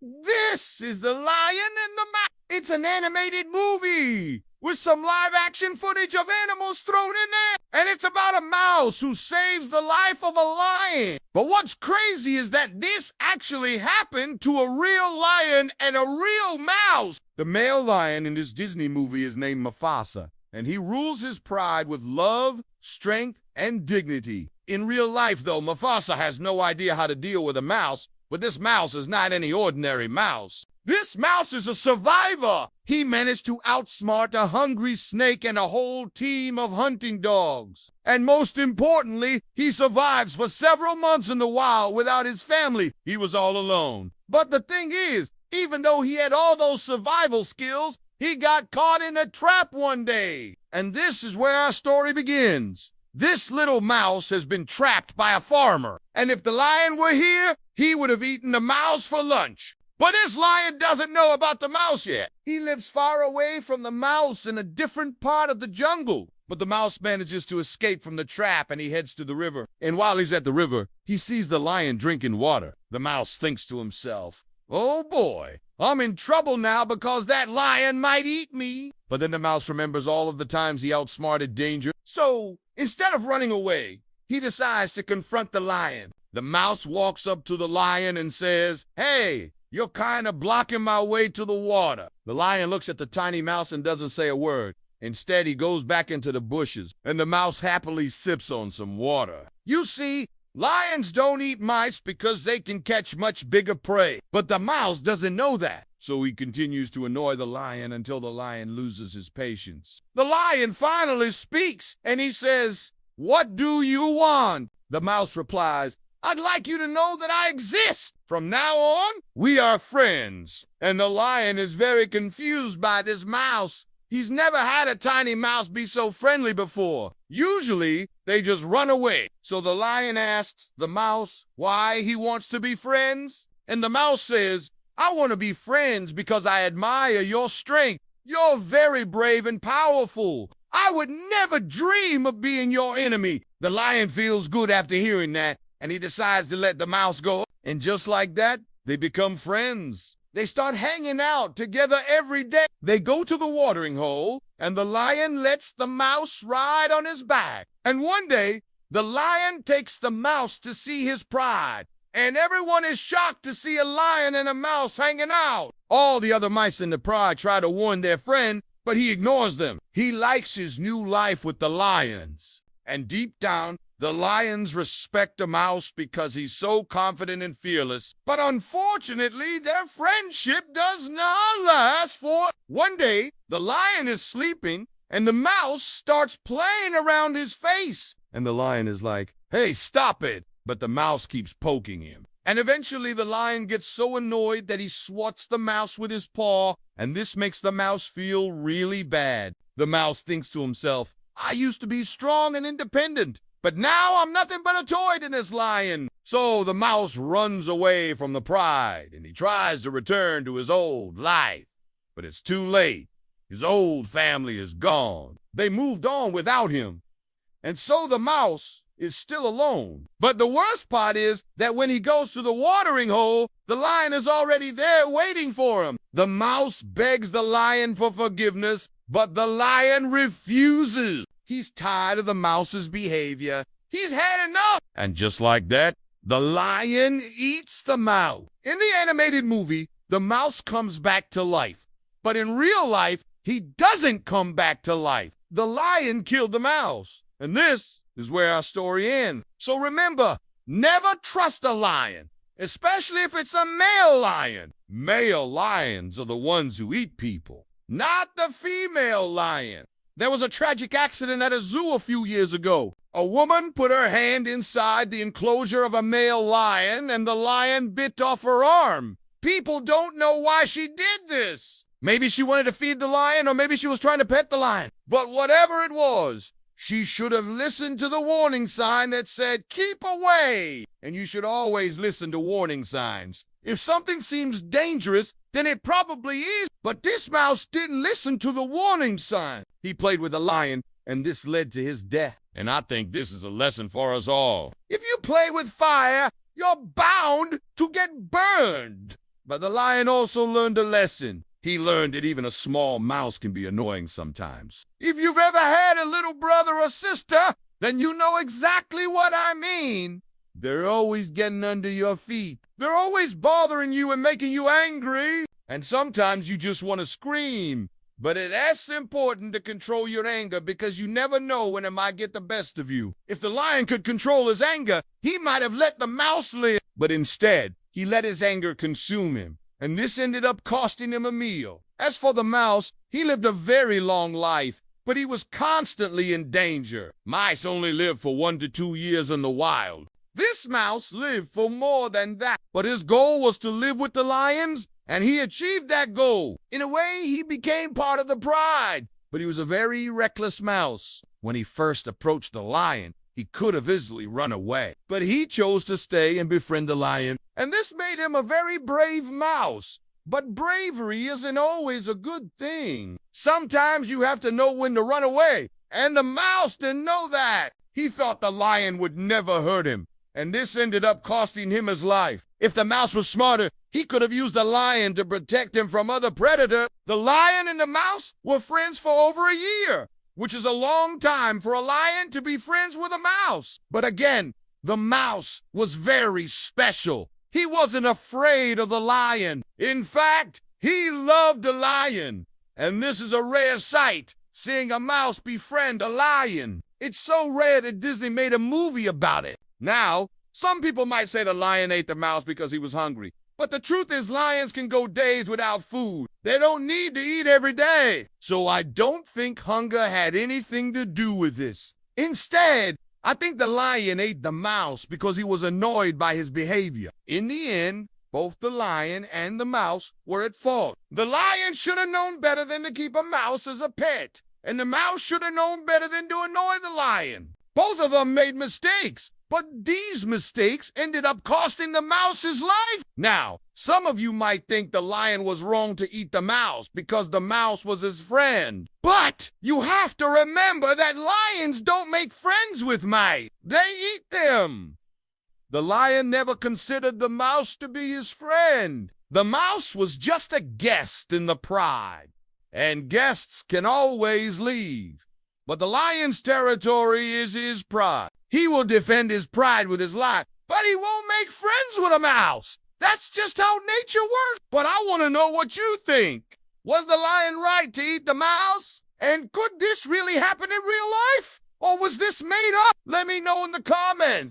This is The Lion and the Mouse. It's an animated movie with some live action footage of animals thrown in there. And it's about a mouse who saves the life of a lion. But what's crazy is that this actually happened to a real lion and a real mouse. The male lion in this Disney movie is named Mufasa, and he rules his pride with love, strength, and dignity. In real life, though, Mufasa has no idea how to deal with a mouse, but this mouse is not any ordinary mouse. This mouse is a survivor. He managed to outsmart a hungry snake and a whole team of hunting dogs. And most importantly, he survives for several months in the wild without his family. He was all alone. But the thing is, even though he had all those survival skills, he got caught in a trap one day. And this is where our story begins. This little mouse has been trapped by a farmer. And if the lion were here, he would have eaten the mouse for lunch. But this lion doesn't know about the mouse yet. He lives far away from the mouse in a different part of the jungle. But the mouse manages to escape from the trap and he heads to the river. And while he's at the river, he sees the lion drinking water. The mouse thinks to himself, "Oh boy, I'm in trouble now because that lion might eat me." But then the mouse remembers all of the times he outsmarted danger. So instead of running away, he decides to confront the lion. The mouse walks up to the lion and says, "Hey, you're kind of blocking my way to the water." The lion looks at the tiny mouse and doesn't say a word. Instead, he goes back into the bushes, and the mouse happily sips on some water. You see, lions don't eat mice because they can catch much bigger prey. But the mouse doesn't know that. So he continues to annoy the lion until the lion loses his patience. The lion finally speaks, and he says, "What do you want?" The mouse replies, "I'd like you to know that I exist. From now on, we are friends." And the lion is very confused by this mouse. He's never had a tiny mouse be so friendly before. Usually, they just run away. So the lion asks the mouse why he wants to be friends. And the mouse says, "I want to be friends because I admire your strength. You're very brave and powerful. I would never dream of being your enemy." The lion feels good after hearing that, and he decides to let the mouse go. And just like that, they become friends. They start hanging out together every day. They go to the watering hole, and the lion lets the mouse ride on his back. And one day, the lion takes the mouse to see his pride. And everyone is shocked to see a lion and a mouse hanging out. All the other mice in the pride try to warn their friend, but he ignores them. He likes his new life with the lions. And deep down, the lions respect the mouse because he's so confident and fearless. But unfortunately, their friendship does not last for... One day, the lion is sleeping, and the mouse starts playing around his face. And the lion is like, "Hey, stop it." But the mouse keeps poking him. And eventually, the lion gets so annoyed that he swats the mouse with his paw, and this makes the mouse feel really bad. The mouse thinks to himself, "I used to be strong and independent, but now I'm nothing but a toy to this lion." So the mouse runs away from the pride, and he tries to return to his old life. But it's too late. His old family is gone. They moved on without him. And so the mouse is still alone. But the worst part is that when he goes to the watering hole, the lion is already there waiting for him. The mouse begs the lion for forgiveness, but the lion refuses. He's tired of the mouse's behavior. He's had enough. And just like that, the lion eats the mouse. In the animated movie, the mouse comes back to life. But in real life, he doesn't come back to life. The lion killed the mouse. And this is where our story ends. So remember, never trust a lion, especially if it's a male lion. Male lions are the ones who eat people, not the female lion. There was a tragic accident at a zoo a few years ago. A woman put her hand inside the enclosure of a male lion, and the lion bit off her arm. People don't know why she did this. Maybe she wanted to feed the lion, or maybe she was trying to pet the lion. But whatever it was, she should have listened to the warning sign that said, "Keep away." And you should always listen to warning signs. If something seems dangerous, then it probably is. But this mouse didn't listen to the warning sign. He played with the lion, and this led to his death. And I think this is a lesson for us all. If you play with fire, you're bound to get burned. But the lion also learned a lesson. He learned that even a small mouse can be annoying sometimes. If you've ever had a little brother or sister, then you know exactly what I mean. They're always getting under your feet. They're always bothering you and making you angry. And sometimes you just want to scream. But it's important to control your anger because you never know when it might get the best of you. If the lion could control his anger, he might have let the mouse live. But instead, he let his anger consume him. And this ended up costing him a meal. As for the mouse, he lived a very long life, but he was constantly in danger. Mice only live for 1 to 2 years in the wild. This mouse lived for more than that, but his goal was to live with the lions, and he achieved that goal. In a way, he became part of the pride, but he was a very reckless mouse. When he first approached the lion, he could have easily run away, but he chose to stay and befriend the lion, and this made him a very brave mouse. But bravery isn't always a good thing. Sometimes you have to know when to run away, and the mouse didn't know that. He thought the lion would never hurt him, and this ended up costing him his life. If the mouse was smarter, he could have used the lion to protect him from other predators. The lion and the mouse were friends for over a year, which is a long time for a lion to be friends with a mouse. But again, the mouse was very special. He wasn't afraid of the lion. In fact, he loved the lion. And this is a rare sight, seeing a mouse befriend a lion. It's so rare that Disney made a movie about it. Now, some people might say the lion ate the mouse because he was hungry. But the truth is, lions can go days without food. They don't need to eat every day. So I don't think hunger had anything to do with this. Instead, I think the lion ate the mouse because he was annoyed by his behavior. In the end, both the lion and the mouse were at fault. The lion should have known better than to keep a mouse as a pet. And the mouse should have known better than to annoy the lion. Both of them made mistakes. But these mistakes ended up costing the mouse his life. Now, some of you might think the lion was wrong to eat the mouse because the mouse was his friend. But you have to remember that lions don't make friends with mice. They eat them. The lion never considered the mouse to be his friend. The mouse was just a guest in the pride. And guests can always leave. But the lion's territory is his pride. He will defend his pride with his life, but he won't make friends with a mouse. That's just how nature works. But I want to know what you think. Was the lion right to eat the mouse? And could this really happen in real life? Or was this made up? Let me know in the comments.